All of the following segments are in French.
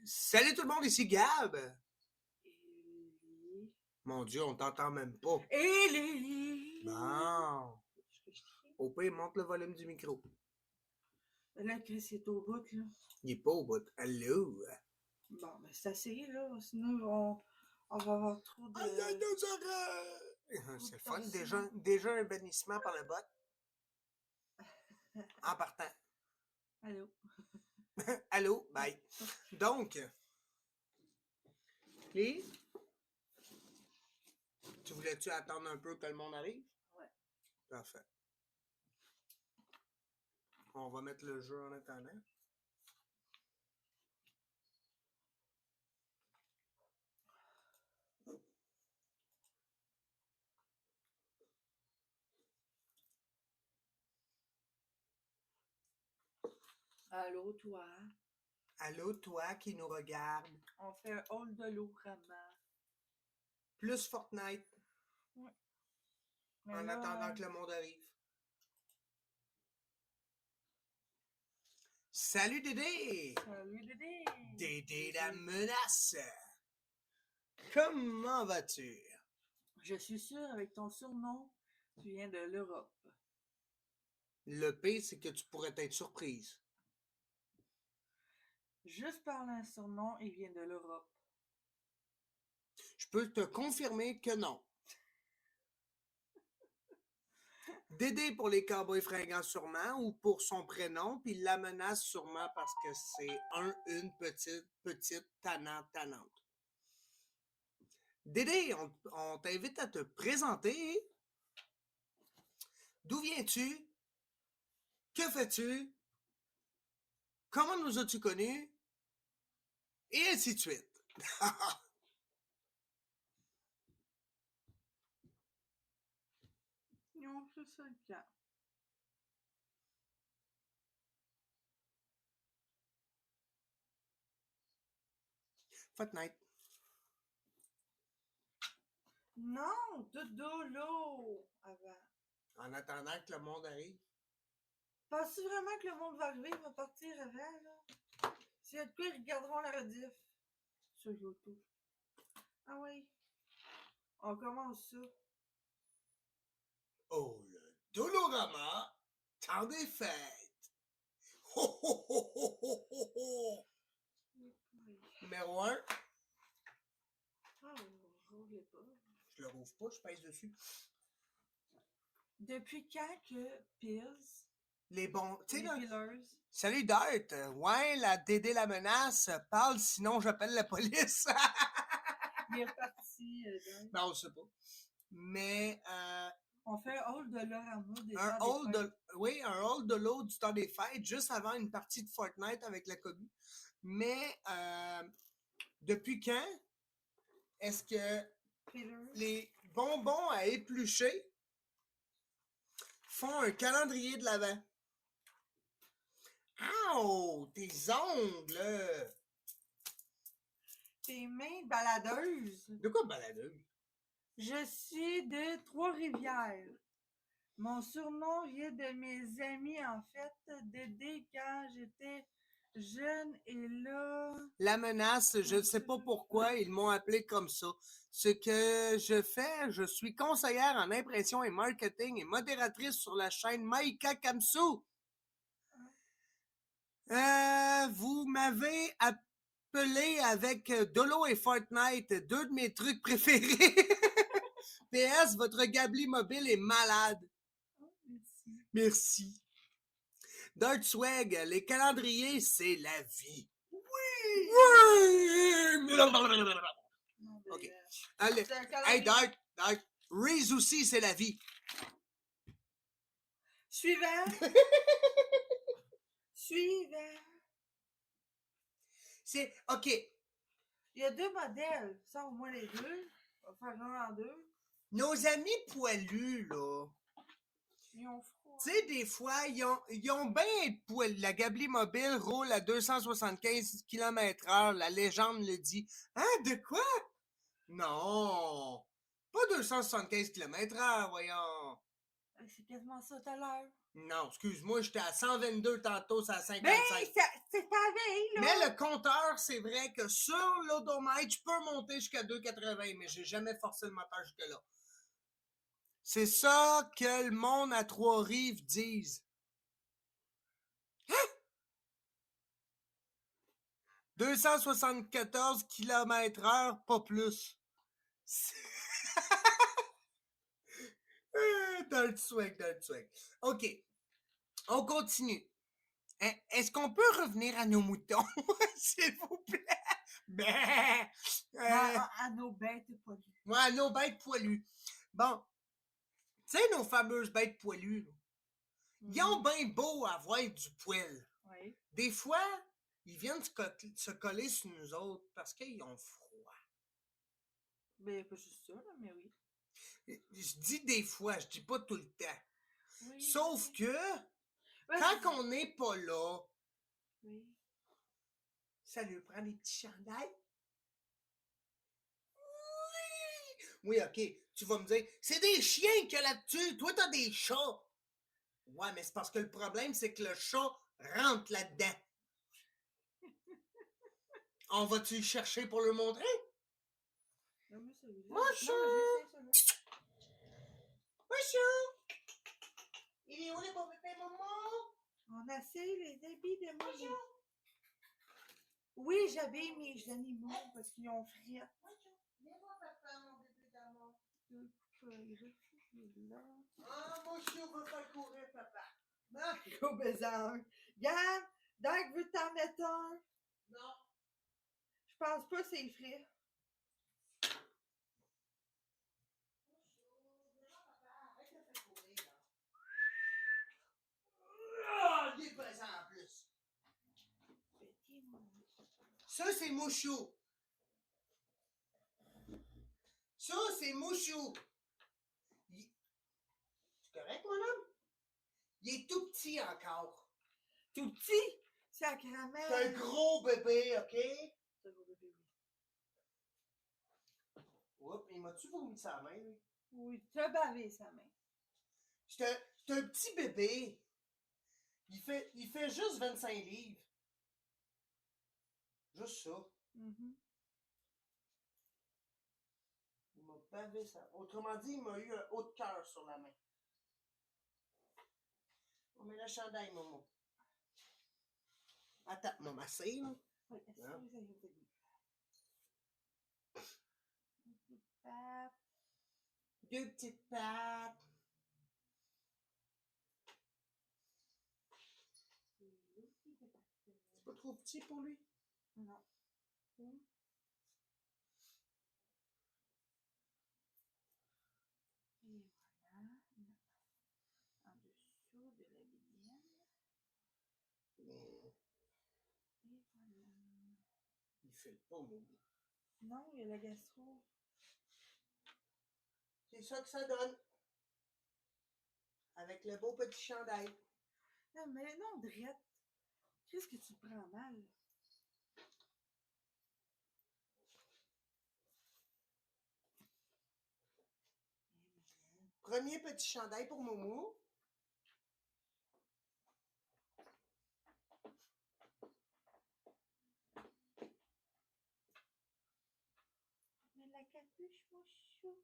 Salut tout le monde, ici Gab. Élie. Mon Dieu, on t'entend même pas. Élie. Bon. Je peux expliquer? Au pire, monte le volume du micro. Là, Chris est au bout, là. Il est pas au bout. Allô? Bon, ben c'est assez, là. Sinon, on va avoir trop de... Aïe, aïe, nos oreilles! C'est le fun. Torsion. Déjà un bannissement par le bot. En partant. Allô? Allô? Bye. Donc, et tu voulais-tu attendre un peu que le monde arrive? Ouais. Parfait. On va mettre le jeu en attendant. Allô, toi? Allô, toi qui nous regarde. On fait un hall de l'eau, vraiment. Plus Fortnite Ouais. Mais en là, attendant que le monde arrive. Salut Dédé! Salut, Dédé! Dédé la menace! Comment vas-tu? Je suis sûre, avec ton surnom, tu viens de l'Europe. Le pire, c'est que tu pourrais être surprise. Juste par un surnom, il vient de l'Europe. Je peux te confirmer que non. Dédé pour les cowboys fringants sûrement, ou pour son prénom, puis la menace sûrement parce que c'est une petite tannante. Dédé, on t'invite à te présenter. D'où viens-tu? Que fais-tu? Comment nous as-tu connus? Et ainsi de suite. Non, c'est ça le cas. Fortnite. Non, de l'eau avant. En attendant que le monde arrive. Penses-tu vraiment que le monde va arriver, il va partir avant, là? S'il y a de quoi, ils regarderont la rediff sur YouTube. Ah oui, on commence ça. Oh, le Dolorama, temps des fêtes. Ho, ho, ho, ho, ho, ho, ho. Oui. Numéro 1. Ah, je ne pas. Je le rouvre pas, je pèse dessus. Depuis quand que Pills, Les bons. Tu sais, les là. Pillars, Salut Dart. Ouais, la Dédé la menace. Parle, sinon j'appelle la police. il est reparti donc. Ben, on le sait pas. Mais, On fait un hall de l'Orama des un temps des hall fêtes. oui, un hall de l'eau du temps des fêtes, juste avant une partie de Fortnite avec la Kobe. Mais, depuis quand est-ce que Pillars. les bonbons à éplucher font un calendrier de l'Avent? Ow! Tes ongles! Tes mains baladeuses. De quoi baladeuse? Je suis de Trois-Rivières. Mon surnom vient de mes amis, en fait, Dédé quand j'étais jeune et là... La menace, je ne sais pas pourquoi ils m'ont appelé comme ça. Ce que je fais, je suis conseillère en impression et marketing et modératrice sur la chaîne Maïka Kamsou. Vous m'avez appelé avec Dolo et Fortnite, deux de mes trucs préférés. PS, votre Gabli mobile est malade. Oh, merci. Merci. Dirt Swag, les calendriers, c'est la vie. Oui! Oui! Non, OK. ben, Allez. c'est un Hey, calendrier. Dark. Reese aussi, c'est la vie. Suivant. Suivant. C'est, OK. Il y a deux modèles. Ça, au moins les deux. On va faire un en deux. Nos amis poilus, là. Ils ont froid. Tu sais, des fois, ils ont bien poilus. La Gabli mobile roule à 275 km/h. La légende le dit. Hein, de quoi? Non. Pas 275 km/h, voyons. C'est quasiment ça tout à l'heure. Non, excuse-moi, j'étais à 122 tantôt, c'est à 55. Ben, c'est pareil, là. Mais le compteur, c'est vrai que sur l'odomètre, je peux monter jusqu'à 2,80, mais j'ai jamais forcé le moteur jusque-là. C'est ça que le monde à Trois-Rives disent. Hein? 274 km/h, pas plus. Dans le swag. OK. On continue. Est-ce qu'on peut revenir à nos moutons, s'il vous plaît? Ben, À nos bêtes poilues. ouais, à nos bêtes poilues. Bon, tu sais, nos fameuses bêtes poilues, là, ils ont bien beau avoir du poil. Oui. Des fois, ils viennent se coller sur nous autres parce qu'ils ont froid. Ben, pas juste ça, là, mais oui. Je dis des fois, je dis pas tout le temps. Oui. Sauf que, Ouais, quand on n'est pas là, oui. ça lui prend des petits chandails. Oui, OK. Tu vas me dire, c'est des chiens qu'il y a là-dessus. Toi, t'as des chats. Ouais, mais c'est parce que le problème, c'est que le chat rentre là-dedans. On va-tu le chercher pour le montrer? Non, mais celui-là. Mouchou! Non, mais je sais, Mouchou! Il est où les beaux bébés, maman? on essaye les habits de Momo. Oui, j'habille mes animaux parce qu'ils ont frit. Viens voir papa, mon bébé d'amour. Là. Ah, Mouchou veut pas courir, papa. Non? Gros baiser. Regarde, Doc veut t'en mettre un. Non. Je pense pas que c'est frit. Ah, il est présent en plus. Ça, c'est Mouchou. Ça, c'est Mouchou. C'est correct, mon homme? Il est tout petit encore. Tout petit? Sacrament. C'est un gros bébé, OK? C'est un gros bébé, oui. Oups, il m'a-tu vomi sa main, lui? Oui, t'as bavé sa main. C'est un petit bébé. Il fait juste 25 livres. Juste ça. Mm-hmm. Il m'a bavé ça. Autrement dit, il m'a eu un haut de cœur sur la main. On met le chandail, maman. Attends, m'a massé, là. Oui, est-ce que Hein? vous avez vu? Une petite patte. Deux petites pattes. C'est pas trop petit pour lui? Non. Et voilà. En dessous de la bédienne. Mais Et voilà. il fait pas, mon. Non, il y a la gastro. C'est ça que ça donne. Avec le beau petit chandail. Non, mais non, drette. Qu'est-ce que tu prends mal? Premier petit chandail pour Momo. Mais la capuche, mon chou.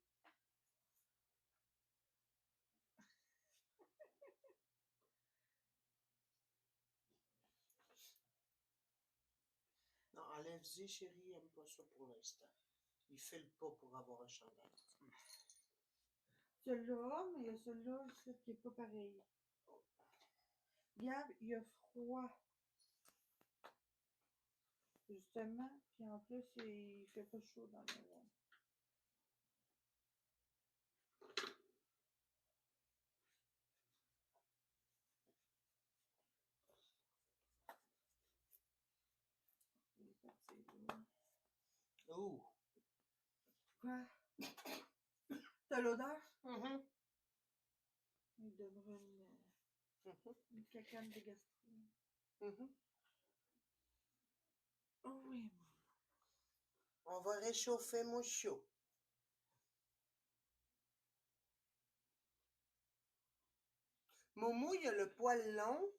Non, enlève-y, chérie, il aime pas ça pour l'instant. Il file pas pour avoir un chandail. Celui-là, mais il y a celui-là qui n'est pas pareil. Regarde, il y a froid. Justement, puis en plus, il fait pas chaud dans le maison. Oh! Quoi? T'as l'odeur? Mm-hmm. Il donnera une cacane de gastro. Mm-hmm. Oh oui, On va réchauffer mon chaud. Moumou, il a le poil long,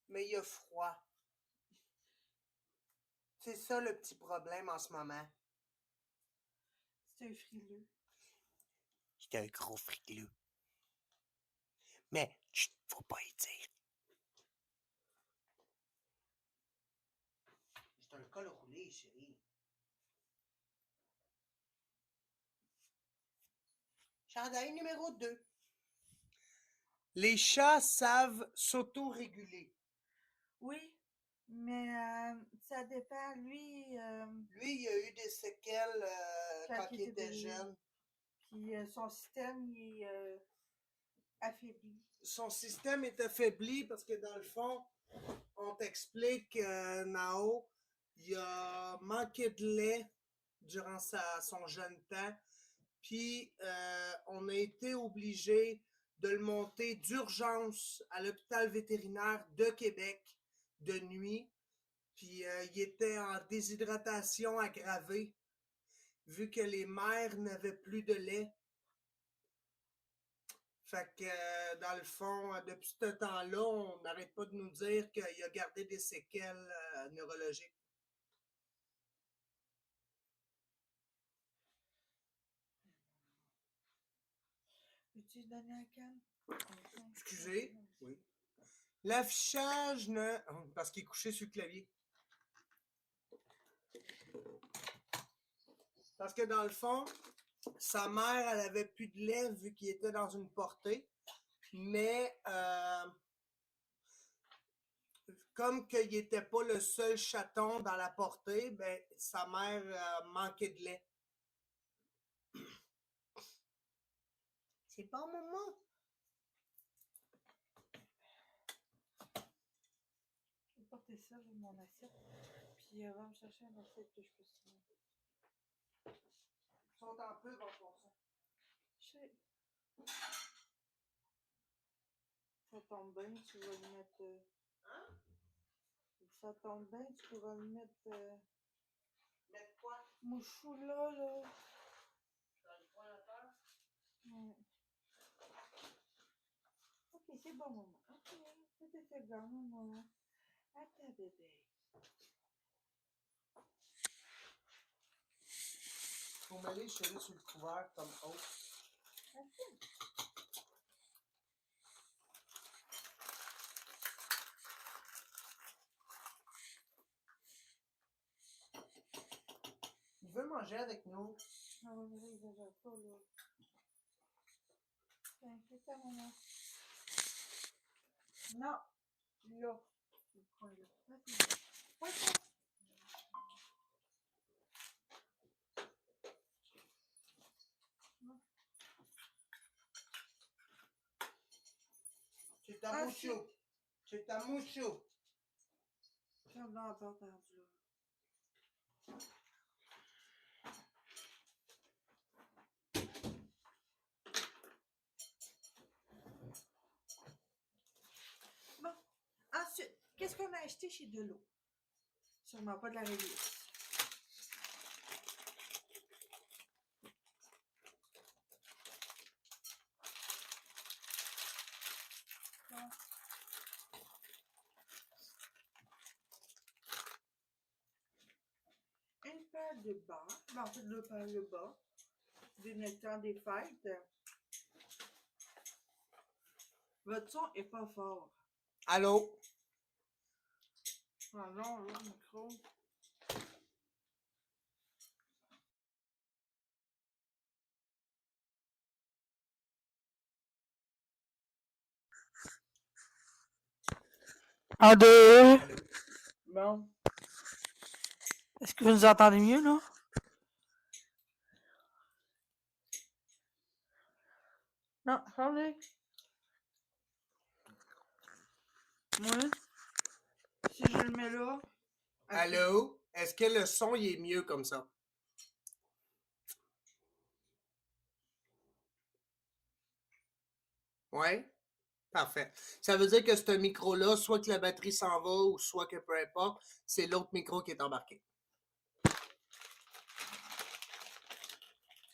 mais il a froid. C'est ça le petit problème en ce moment. C'est un frileux. C'est un gros frileux. Mais, chut, faut pas y dire. C'est un col roulé, chérie. Chandail numéro 2. Les chats savent s'auto-réguler. Oui, mais ça dépend. Lui, Lui, il a eu des séquelles quand il était bébé. jeune. Puis son système, il est affaibli. Son système est affaibli parce que dans le fond, on t'explique Nao, il a manqué de lait durant son jeune temps. Puis on a été obligé de le monter d'urgence à l'hôpital vétérinaire de Québec de nuit. Puis il était en déshydratation aggravée vu que les mères n'avaient plus de lait. Fait que dans le fond, depuis ce temps-là, on n'arrête pas de nous dire qu'il a gardé des séquelles neurologiques. Peux-tu donner un calme? Excusez. Oui. L'affichage ne. Parce qu'il est couché sur le clavier. Parce que dans le fond, sa mère, elle avait plus de lait vu qu'il était dans une portée. Mais comme qu'il n'était pas le seul chaton dans la portée, ben, sa mère manquait de lait. C'est bon, maman? Je vais porter ça dans mon assiette. Puis va me chercher une assiette que je peux signer. Ils sont en peu, dans ton sang. Ça tombe bien, tu vas le mettre. Hein? Ça tombe bien, tu pourras le mettre. Mettre quoi? Mouchou là. Dans le point à terre? Ouais. Ok, c'est bon, maman. Ok, c'était fait bien, maman. À ta bébé. Faut mêler chérie sur le couvert comme autre. Il veut manger avec nous. Ah oui, mais là, il exagère pas, là. Tiens, c'est ça, maman. Non. Là. Le coin, là. Vas-y. Ouais, ça. C'est ta Ah, mouchou. C'est ta mouchou. J'en ai pas perdu, là. Bon. Ensuite, qu'est-ce qu'on a acheté chez Delot? Sûrement pas de la réglisse. Bon. Une paire de bas. Ben, en fait, deux paires de bas. Du temps des fêtes. Votre son est pas fort. Allô? Ah non, là, le micro. Un, deux. Bon. Est-ce que vous nous entendez mieux, là? Non, attendez. Oui. Si je le mets là. Allô? Est-ce que le son il est mieux comme ça? Ouais? Parfait. Ça veut dire que ce micro-là, soit que la batterie s'en va ou soit que peu importe, c'est l'autre micro qui est embarqué.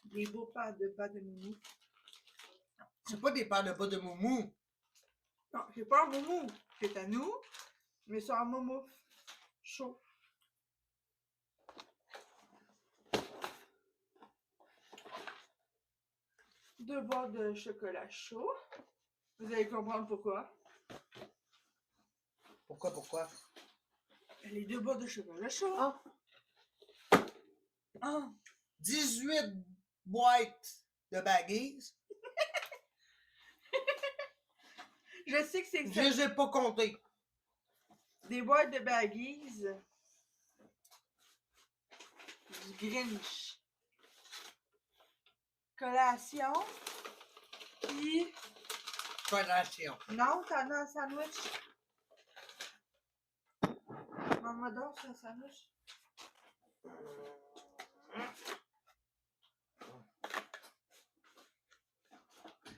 Des beaux paires de bas de mini. C'est pas des paires de bas de moumou. Non, c'est pas un moumou. C'est à nous, mais c'est un moumou chaud. Deux barres de chocolat chaud. Vous allez comprendre pourquoi. Pourquoi? Les deux barres de chocolat chaud. Ah. Ah. 18 boîtes de baggies. Je sais que c'est Je les ai pas comptés. des boîtes de baggies. Du Grinch. Collation. Puis. Collation. Non, t'en as un sandwich. Maman donne un sandwich.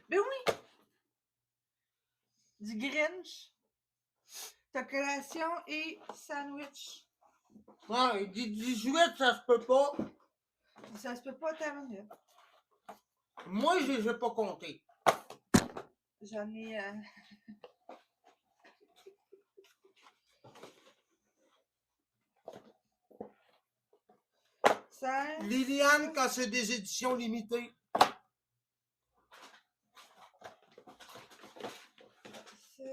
Mais oui! Du Grinch. T'as collation et sandwich. Non, il dit 18, ça se peut pas. Ça se peut pas terminer. Moi, je les ai pas comptés. J'en ai. 5. Liliane, quand c'est des éditions limitées. 6.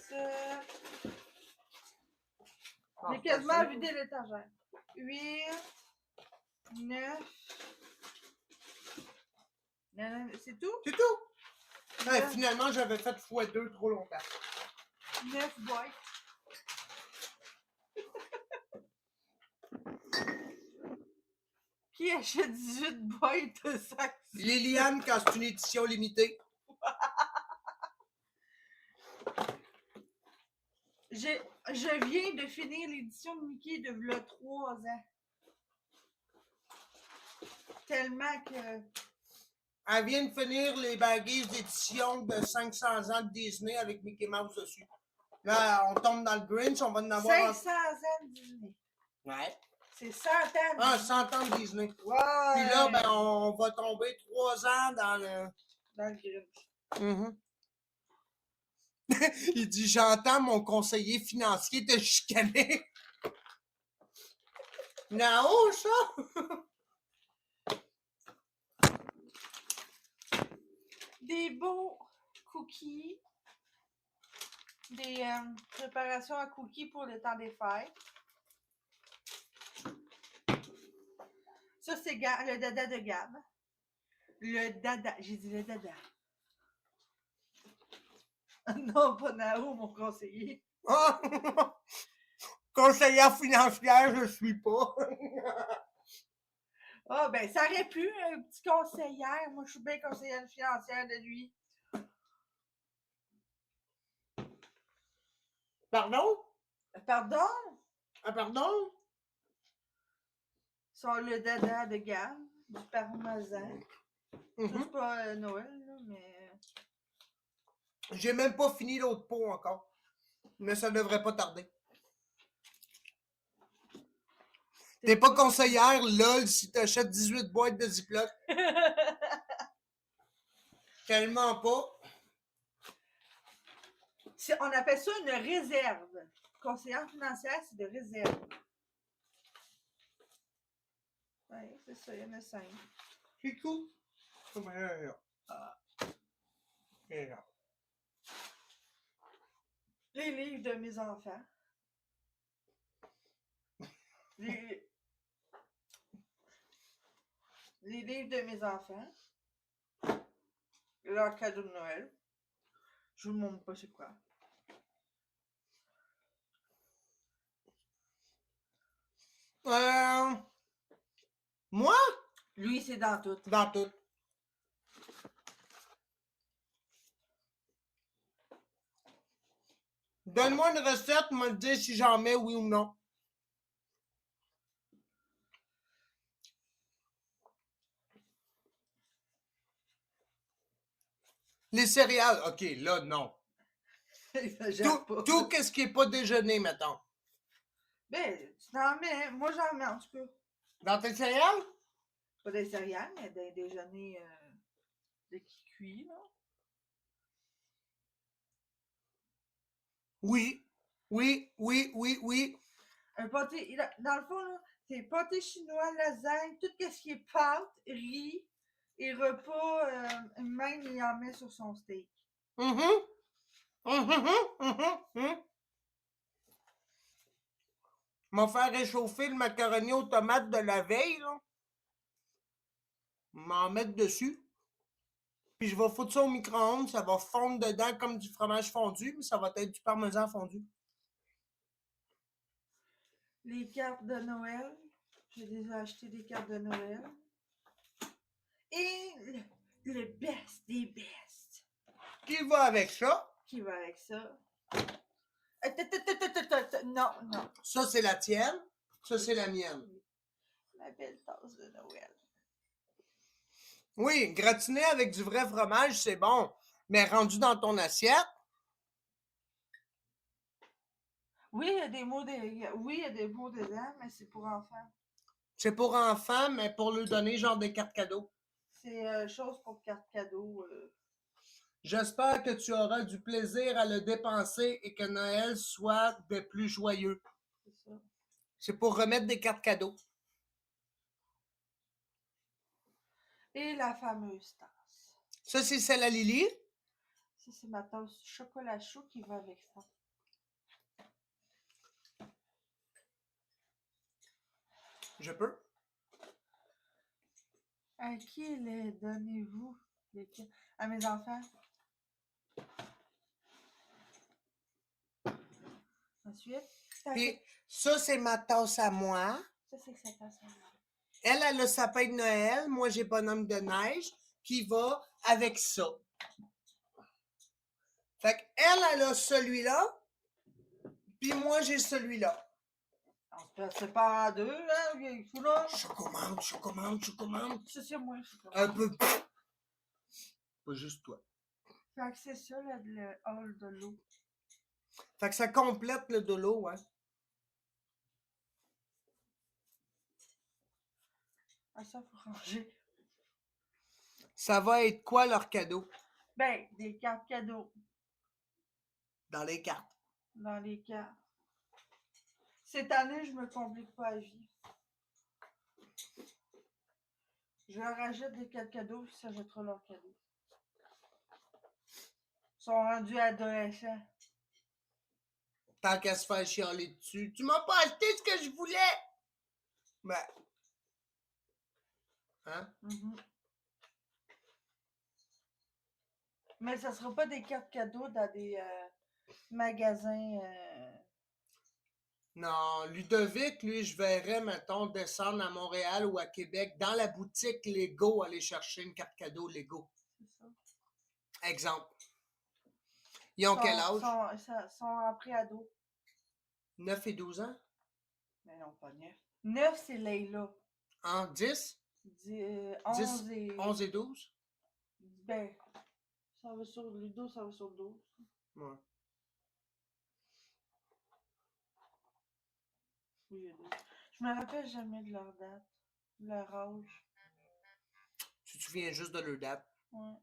7. J'ai quasiment vidé l'étagère. 8. 9. C'est tout? C'est tout. Ouais, finalement, j'avais fait x2 trop longtemps. 9 boîtes. Qui achète 18 boîtes de sacs? Liliane, quand c'est une édition limitée. Je viens de finir l'édition de Mickey de v'là 3 ans. Tellement que... Elle vient de finir les baggies d'édition de 500 ans de Disney avec Mickey Mouse dessus. Là, on tombe dans le Grinch, on va en avoir... 500 ans de Disney. Ouais. C'est 100 ans de Ah, Disney. 100 ans de Disney. Ouais. Puis là, ben, on va tomber 3 ans dans le... Dans le Grinch. Mm-hmm. Il dit, j'entends mon conseiller financier te chicaner. Non, ça! Des beaux cookies. Des préparations à cookies pour le temps des fêtes. Ça, c'est le dada de Gab. Le dada. J'ai dit le dada. Non, pas Nao, mon conseiller. Ah! Conseillère financière, je suis pas. Ah, ben, ça aurait pu, un petit conseillère. Moi, je suis bien conseillère financière de lui. Pardon? Pardon? Ah, pardon? Sur le dada de Gab, du parmesan. Mm-hmm. C'est pas Noël, là, mais... J'ai même pas fini l'autre pot encore. Mais ça devrait pas tarder. T'es pas conseillère, lol, si t'achètes 18 boîtes de Ziploc. Tellement pas. On appelle ça une réserve. Conseillère financière, c'est de réserve. Oui, c'est ça, il y en a 5. C'est cool. Là. Les livres de mes enfants. Les livres de mes enfants. Leur cadeau de Noël. Je vous montre pas c'est quoi. Moi? Lui, c'est dans tout. Dans tout. Donne-moi une recette, me dire si j'en mets oui ou non. Les céréales, ok, là, non. Tout qu'est-ce qui est pas déjeuner, mettons. Ben, tu t'en mets. Moi, j'en mets, en tout cas. Dans tes céréales? Pas des céréales, mais des déjeuners de qui cuit, là. Oui, oui, oui, oui, oui. Un pâté, dans le fond, là, c'est pâté chinois, lasagne, tout ce qui est pâte, riz et repas, même il en met sur son steak. Mhm. Mhm, mhm, mhm. M'a faire réchauffer le macaroni aux tomates de la veille, là. M'en mettre dessus. Puis je vais foutre ça au micro-ondes, ça va fondre dedans comme du fromage fondu, mais ça va être du parmesan fondu. Les cartes de Noël. J'ai déjà acheté des cartes de Noël. Et le best des best. Qui va avec ça? Qui va avec ça? Non, non. Ça, c'est la tienne. Ça, c'est la mienne. Ma belle tasse de Noël. Oui, gratiné avec du vrai fromage, c'est bon. Mais rendu dans ton assiette, Oui, il y a des mots oui, il y a des mots dedans, mais c'est pour enfants. c'est pour enfants, mais pour leur donner genre des cartes cadeaux. C'est chose pour carte cadeau. J'espère que tu auras du plaisir à le dépenser et que Noël soit des plus joyeux. C'est ça. C'est pour remettre des cartes cadeaux. Et la fameuse tasse. Ça, c'est celle à Lily. Ça, c'est ma tasse chocolat chaud qui va avec ça. Je peux. À qui les donnez-vous? À mes enfants. Ensuite, Puis ça, c'est ma tasse à moi. ça, c'est que ça passe à moi. Elle a le sapin de Noël. Moi, j'ai bonhomme de neige qui va avec ça. Fait qu'elle, elle a celui-là. Puis moi, j'ai celui-là. On se peut séparer en deux, hein, vieille fou là. Je commande, je commande, je commande. Ça, c'est moi, je crois. Un peu. Pas juste toi. Fait que c'est ça, là, le hall de l'eau. Fait que ça complète le dolo, hein. Ah, ça, faut ranger. Ça va être quoi leur cadeau? Ben, des cartes cadeaux Dans les cartes. dans les cartes. Cette année, je me complique pas la vie. Je leur achète des cartes cadeaux, puis ça jettera leurs cadeaux. Ils sont rendus adolescents. Tant qu'à se faire chialer dessus. Tu m'as pas acheté ce que je voulais! Ben. Hein? Mhm. Mais ça sera pas des cartes cadeaux dans des magasins. Non, Ludovic, lui, je verrais, mettons, descendre à Montréal ou à Québec dans la boutique Lego, aller chercher une carte cadeau Lego. C'est ça. Exemple. Ils ont quel âge? Sont en pré-ado. 9 et 12 ans? Mais non, pas 9. 9, c'est Leila. En 10? 11 et. 11 et 12? Ben, ça va sur Ludo, ça va sur 12. Ouais. Oui, il y a 12. Je me rappelle jamais de leur date, de leur âge. Tu te souviens juste de leur date. Ouais.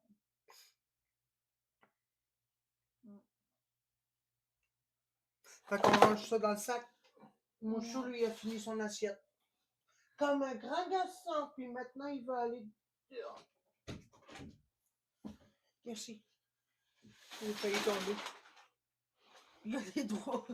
Fait qu'on range ça dans le sac. Mouchou, lui, a fini son assiette. Comme un grand garçon, puis maintenant, il va aller dehors. Merci. Il a failli tomber. Il y a des droits.